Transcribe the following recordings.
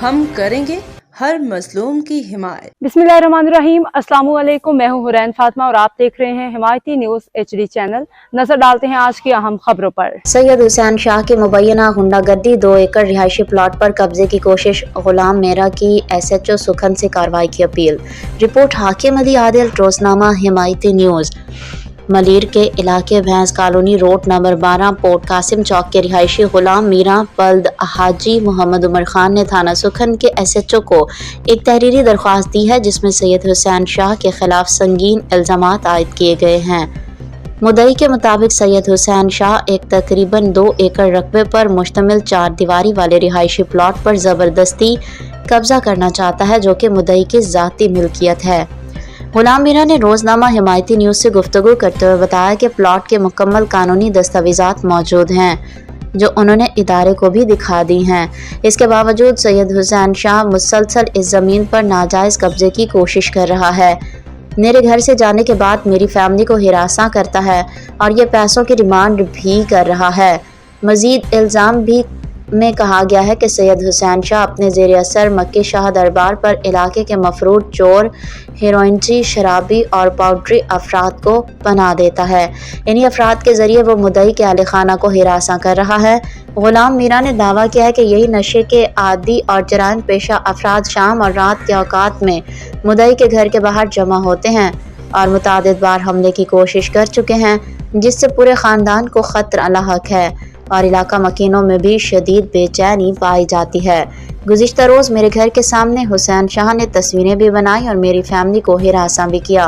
हम करेंगे हर मजलूम की हिमायत। बिस्मिल्लाहिर्रहमानिर्रहीम। अस्सलाम वालेकुम, मैं हूँ हुरैन फातिमा और आप देख रहे हैं हिमायती न्यूज़ HD चैनल। नजर डालते हैं आज की अहम खबरों पर। सैयद हुसैन शाह की मुबैना गुंडागर्दी, 2 एकड़ रिहायशी प्लाट पर कब्जे की कोशिश, गुलाम मेरा की SHO सुखन से कार्रवाई की अपील। रिपोर्ट हाकिम अली आदिल, रोजनामा हिमायती न्यूज़। मलीर के इलाके भैंस colony road number 12 port Qasim chowk के रिहायशी गुलाम मीरा बल्द हाजी मोहम्मद उमर खान ने थाना सुखन के SHO को एक तहरीरी दरख्वास्त दी है, जिसमें सैयद हुसैन शाह के खिलाफ संगीन इल्जामात आयद किए गए हैं। मुद्दई के मुताबिक सैयद हुसैन शाह एक तकरीबन 2 एकड़ रकबे पर मुश्तमिल 4 दीवारी वाले रिहायशी प्लाट पर ज़बरदस्ती कब्जा करना चाहता है, जो कि मुद्दई की ज़ाती मिल्कियत है। गुलाम मीरा ने रोजनामा हिमायती न्यूज़ से गुफ्तगू करते हुए बताया कि प्लाट के मुकम्मल कानूनी दस्तावेजात मौजूद हैं, जो उन्होंने इदारे को भी दिखा दी हैं। इसके बावजूद सैयद हुसैन शाह मुसलसल इस ज़मीन पर नाजायज़ कब्जे की कोशिश कर रहा है। मेरे घर से जाने के बाद मेरी फैमिली को हिरासा करता है और ये पैसों की डिमांड भी कर रहा है। मज़ीद इल्ज़ाम भी में कहा गया है कि सैयद हुसैन शाह अपने ज़ेर असर मक्की शाह दरबार पर इलाके के मफरूद चोर, हेरोइनची, शराबी और पाउडरी अफराद को पनाह देता है। इन्हीं अफराद के ज़रिए वो मुद्दई के अहले खाना को हिरासा कर रहा है। गुलाम मीरा ने दावा किया है कि यही नशे के आदी और जराइम पेशा अफराद शाम और रात के औकात में मुद्दई के घर के बाहर जमा होते हैं और मुतादिद बार हमले की कोशिश कर चुके हैं, जिससे पूरे ख़ानदान को ख़तरा लाहक है और इलाका मकीनों में भी शदीद बेचैनी पाई जाती है। गुज़िश्ता रोज़ मेरे घर के सामने हुसैन शाह ने तस्वीरें भी बनाई और मेरी फैमिली को हिरासा भी किया।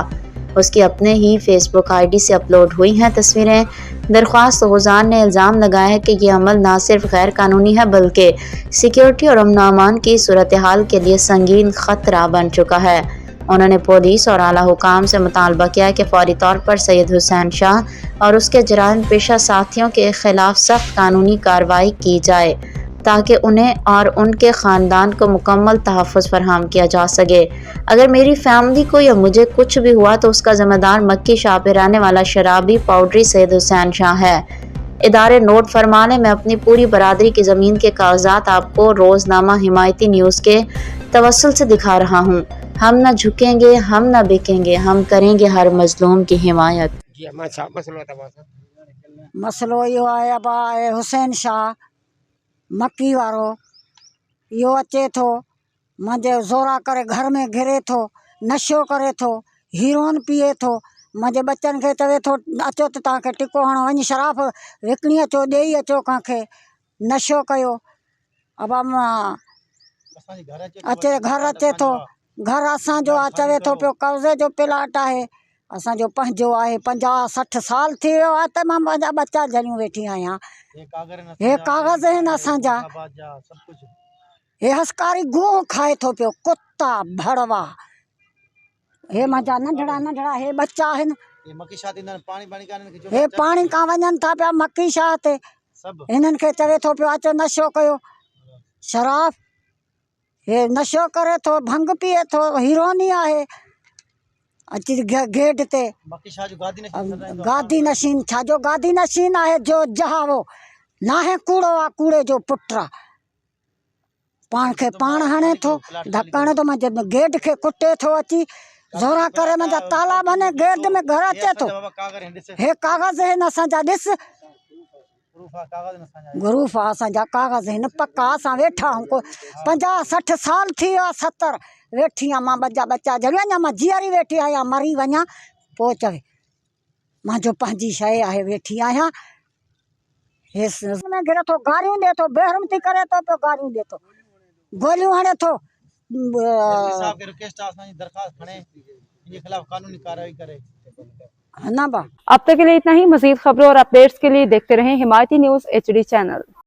उसकी अपने ही फेसबुक ID से अपलोड हुई हैं तस्वीरें। दरख्वास्त गुज़ार ने इल्ज़ाम लगाया है कि ये अमल न सिर्फ गैर कानूनी है, बल्कि सिक्योरिटी और अमन अमान की सूरत हाल के लिए संगीन ख़तरा बन चुका है। उन्होंने पुलिस और आला हुकाम से मुतालबा किया कि फौरी तौर पर सैयद हुसैन शाह और उसके जराइम पेशा साथियों के खिलाफ सख्त कानूनी कार्रवाई की जाए, ताकि उन्हें और उनके ख़ानदान को मुकम्मल तहफ़्फ़ुज़ फराहम किया जा सके। अगर मेरी फैमिली को या मुझे कुछ भी हुआ तो उसका ज़िम्मेदार मक्की शाह पे रहने वाला शराबी पाउडरी सैयद हुसैन शाह है। इदारे नोट फरमा लें, मैं अपनी पूरी बरादरी की ज़मीन के कागजात आपको रोज़नामा हिमायती न्यूज़ के तवस्सुल से दिखा रहा हूँ। हम न झुकेंगे, हम न बिकेंगे, हम करेंगे हर मजलूम की हिमायत। मसलो इहो आहे अबा हुसैन शाह मक्की वारो, इहो अचे थो मुंहिंजे ज़ोरा करे घर में घिरे थो, नशो करे थो, हीरोइन पीए थो, मुंहिंजे बच्चनि खे चवे थो अचो त तव्हांखे टिको हणो, वञी शराब विकिणी अचो, ॾेई अचो कंहिंखे, नशो कयो। अबा अचे घर अचे थो, घर असांजो आहे, चवे थो पियो कब्ज़े जो प्लाट आहे, असांजो पंहिंजो आहे। 50-60 साल थी वियो आहे त मां मुंहिंजा बच्चा ॼणियूं वेठी आहियां। हे कागज़ आहिनि असांजा, हे हस्कारी गूं खाए थो पियो, कुत्ता भड़वा। हे मुंहिंजा नंढड़ा नंढड़ा हे बच्चा आहिनि, हे पाणी खां वञनि था पिया मक्की शाह ते। हिननि खे चवे थो पियो अचो नशो कयो, शराब हे नशो करे थो, भंग पीए थो, हीरोनी आहे। अची गेट ते गादी नशीन, छाजो गादी नशीन आहे, जो जहावो नाहे कूड़ो आहे, कूड़े जो पुट आहे। पाण खे पाण हणे थो, ढकण थो, मुंहिंजे गेट खे कुटे थो, अची ज़ोरा करे मुंहिंजा ताला बने, गेट में घर अचे थो। हे कागज़ आहिनि असांजा, ॾिस ग्रूफ आहे असांजा, कागज़ आहिनि पक्का। असां वेठा आहियूं, 50-60 साल थी वियो आहे, 70 वेठी आहियां मां, बच्चा ॼणी वञा, मां जीअरी वेठी आहियां, मरी वञा पोइ चवे मुंहिंजो पंहिंजी शइ आहे, वेठी आहियां। हे में घिरे थो, गारियूं ॾिए थो, बेहरमती करे थो पियो, गारियूं ॾिए थो, गोलियूं हणे थो। अब तक के लिए इतना ही। मज़ीद खबरों और अपडेट्स के लिए देखते रहें हिमायती न्यूज़ HD चैनल।